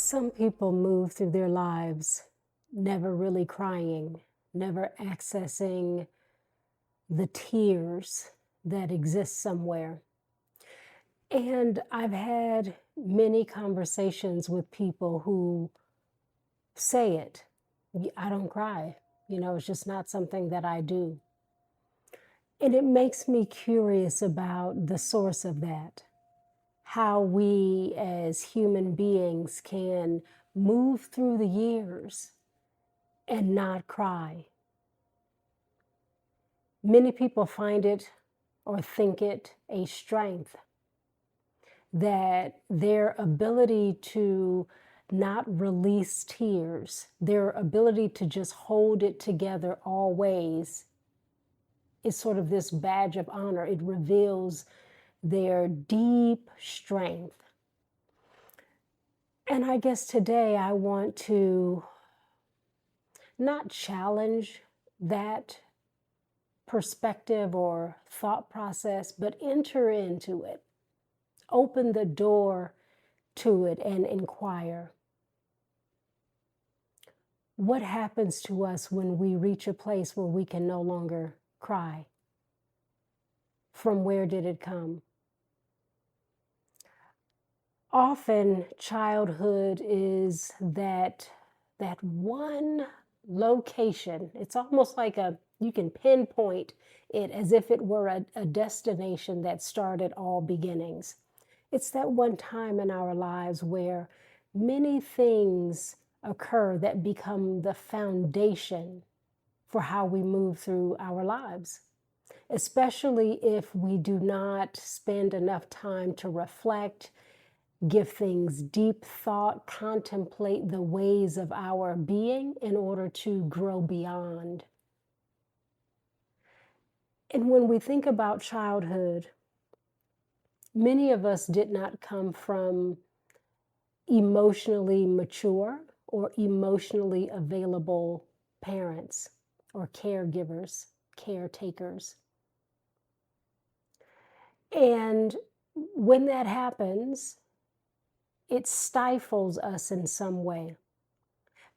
Some people move through their lives never really crying, never accessing the tears that exist somewhere. And I've had many conversations with people who say it. I don't cry. It's just not something that I do. And it makes me curious about the source of that. How we as human beings can move through the years and not cry. Many people find it or think it a strength, that their ability to not release tears, their ability to just hold it together always, is sort of this badge of honor. It reveals their deep strength. And I guess today I want to not challenge that perspective or thought process, but enter into it. Open the door to it and inquire. What happens to us when we reach a place where we can no longer cry? From where did it come? Often childhood is that one location. It's almost like you can pinpoint it as if it were a destination that started all beginnings. It's that one time in our lives where many things occur that become the foundation for how we move through our lives, especially if we do not spend enough time to reflect, give things deep thought, contemplate the ways of our being in order to grow beyond. And when we think about childhood, many of us did not come from emotionally mature or emotionally available parents or caregivers, caretakers. And when that happens, it stifles us in some way,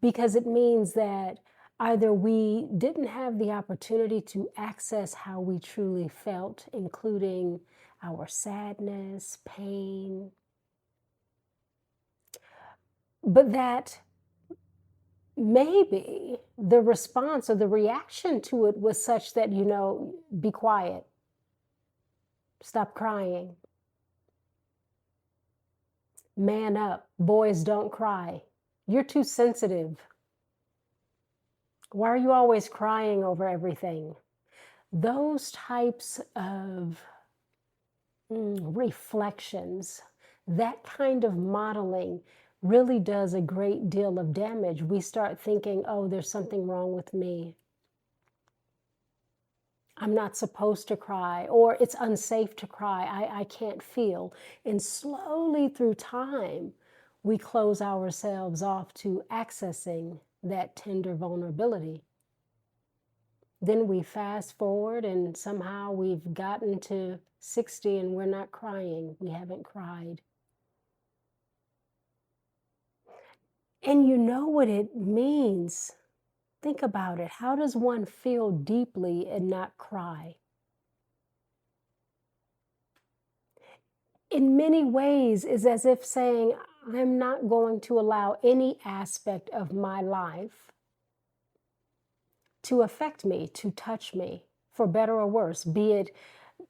because it means that either we didn't have the opportunity to access how we truly felt, including our sadness, pain, but that maybe the response or the reaction to it was such that, be quiet, stop crying, man up, boys don't cry, you're too sensitive. Why are you always crying over everything? Those types of reflections, that kind of modeling really does a great deal of damage. We start thinking, oh, there's something wrong with me. I'm not supposed to cry, or it's unsafe to cry. I can't feel. And slowly through time, we close ourselves off to accessing that tender vulnerability. Then we fast forward and somehow we've gotten to 60 and we're not crying. We haven't cried. And you know what it means. Think about it. How does one feel deeply and not cry? In many ways, is as if saying, I'm not going to allow any aspect of my life to affect me, to touch me, for better or worse, be it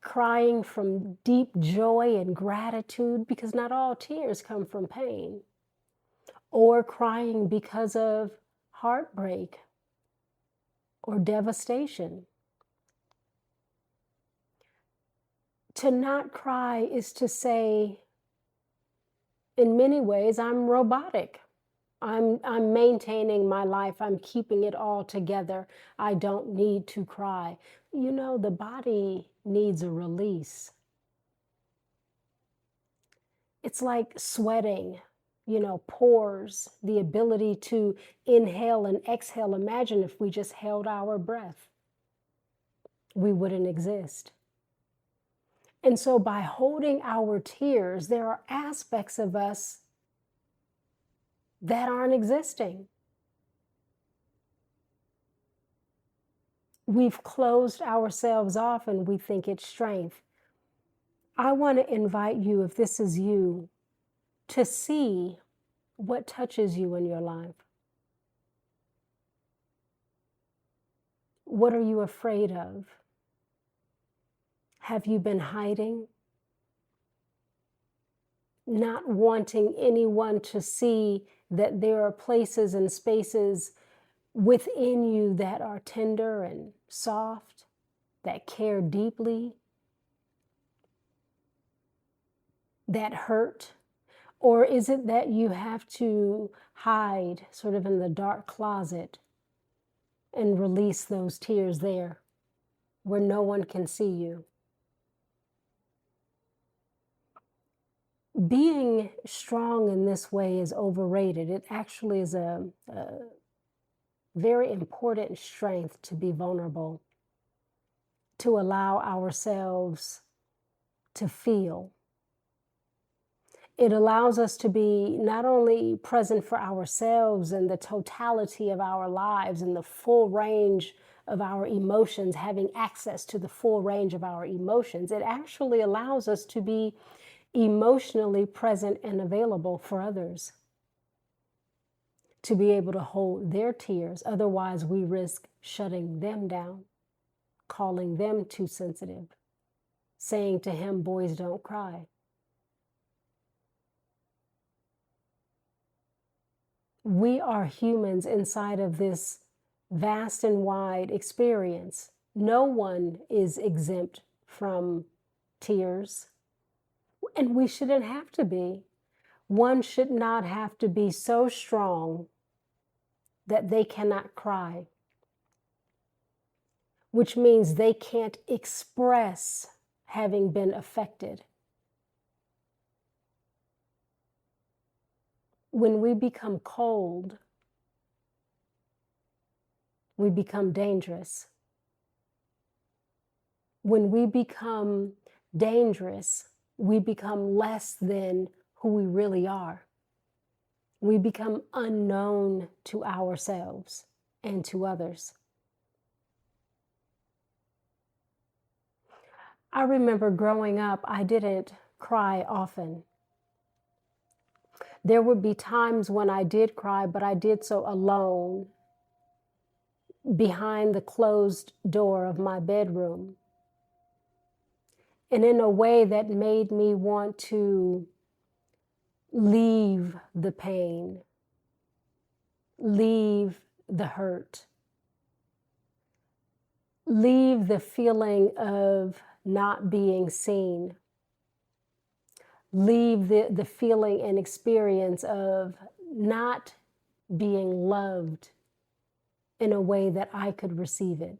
crying from deep joy and gratitude, because not all tears come from pain, or crying because of heartbreak or devastation. To not cry is to say, in many ways, I'm robotic. I'm maintaining my life. I'm keeping it all together. I don't need to cry. The body needs a release. It's like sweating, pores, the ability to inhale and exhale. Imagine if we just held our breath. We wouldn't exist. And so by holding our tears, there are aspects of us that aren't existing. We've closed ourselves off and we think it's strength. I want to invite you, if this is you, to see what touches you in your life. What are you afraid of? Have you been hiding? Not wanting anyone to see that there are places and spaces within you that are tender and soft, that care deeply, that hurt? Or is it that you have to hide sort of in the dark closet and release those tears there where no one can see you? Being strong in this way is overrated. It actually is a very important strength to be vulnerable, to allow ourselves to feel. It allows us to be not only present for ourselves and the totality of our lives and the full range of our emotions, having access to the full range of our emotions, it actually allows us to be emotionally present and available for others, to be able to hold their tears. Otherwise, we risk shutting them down, calling them too sensitive, saying to him, boys don't cry. We are humans inside of this vast and wide experience. No one is exempt from tears, and we shouldn't have to be. One should not have to be so strong that they cannot cry, which means they can't express having been affected. When we become cold, we become dangerous. When we become dangerous, we become less than who we really are. We become unknown to ourselves and to others. I remember growing up, I didn't cry often. There would be times when I did cry, but I did so alone, behind the closed door of my bedroom, and in a way that made me want to leave the pain, leave the hurt, leave the feeling of not being seen, leave the feeling and experience of not being loved in a way that I could receive it.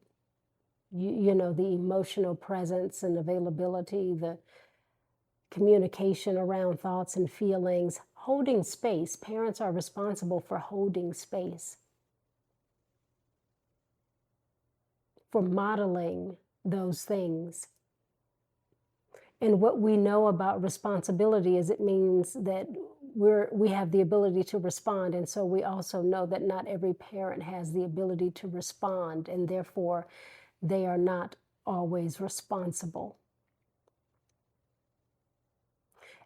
You know, the emotional presence and availability, the communication around thoughts and feelings, holding space. Parents are responsible for holding space, for modeling those things. And what we know about responsibility is it means that we have the ability to respond. And so we also know that not every parent has the ability to respond, and therefore they are not always responsible.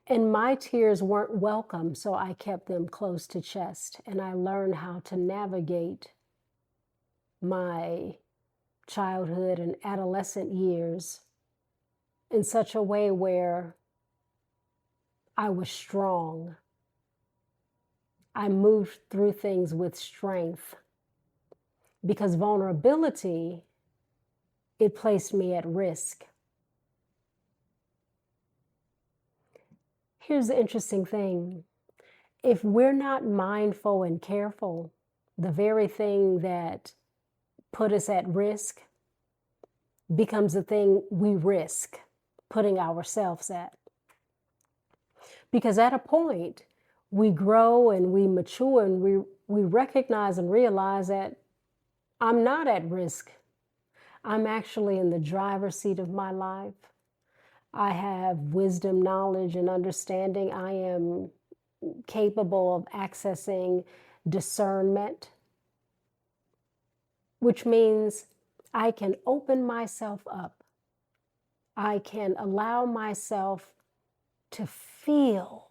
And my tears weren't welcome, so I kept them close to chest. And I learned how to navigate my childhood and adolescent years in such a way where I was strong. I moved through things with strength, because vulnerability, it placed me at risk. Here's the interesting thing. If we're not mindful and careful, the very thing that put us at risk becomes the thing we risk putting ourselves at. Because at a point, we grow and we mature and we recognize and realize that I'm not at risk. I'm actually in the driver's seat of my life. I have wisdom, knowledge, and understanding. I am capable of accessing discernment, which means I can open myself up. I can allow myself to feel.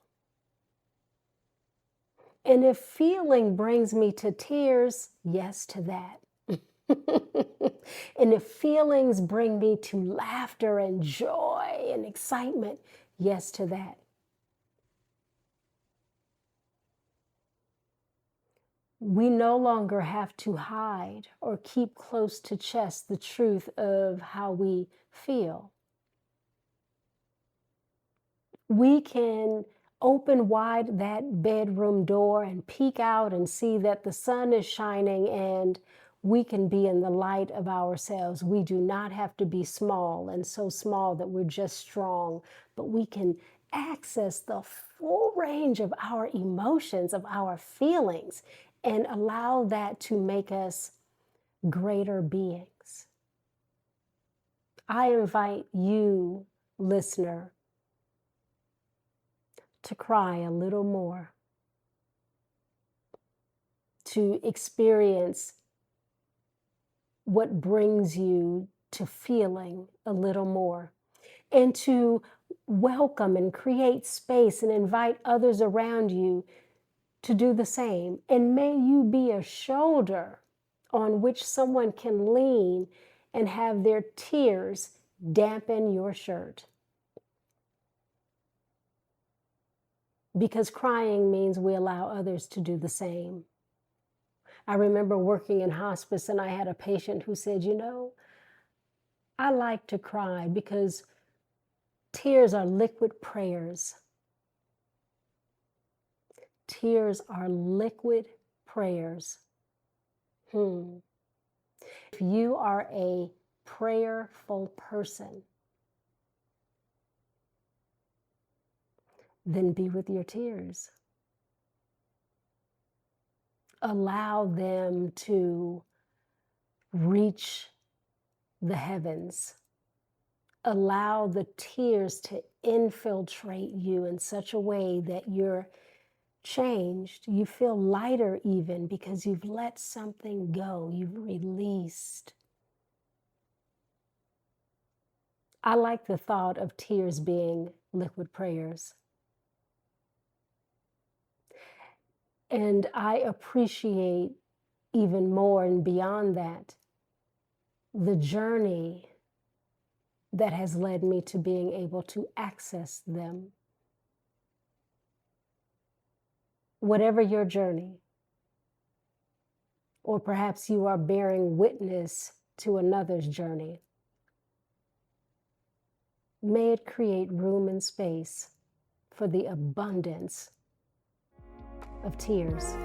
And if feeling brings me to tears, yes to that. And if feelings bring me to laughter and joy and excitement, yes to that. We no longer have to hide or keep close to chest the truth of how we feel. We can open wide that bedroom door and peek out and see that the sun is shining, and we can be in the light of ourselves. We do not have to be small and so small that we're just strong, but we can access the full range of our emotions, of our feelings, and allow that to make us greater beings. I invite you, listener, to cry a little more, to experience what brings you to feeling a little more, and to welcome and create space and invite others around you to do the same. And may you be a shoulder on which someone can lean and have their tears dampen your shirt. Because crying means we allow others to do the same. I remember working in hospice, and I had a patient who said, I like to cry because tears are liquid prayers. Tears are liquid prayers. If you are a prayerful person, then be with your tears. Allow them to reach the heavens. Allow the tears to infiltrate you in such a way that you're changed. You feel lighter even because you've let something go. You've released. I like the thought of tears being liquid prayers. And I appreciate even more and beyond that the journey that has led me to being able to access them. Whatever your journey, or perhaps you are bearing witness to another's journey, may it create room and space for the abundance of tears.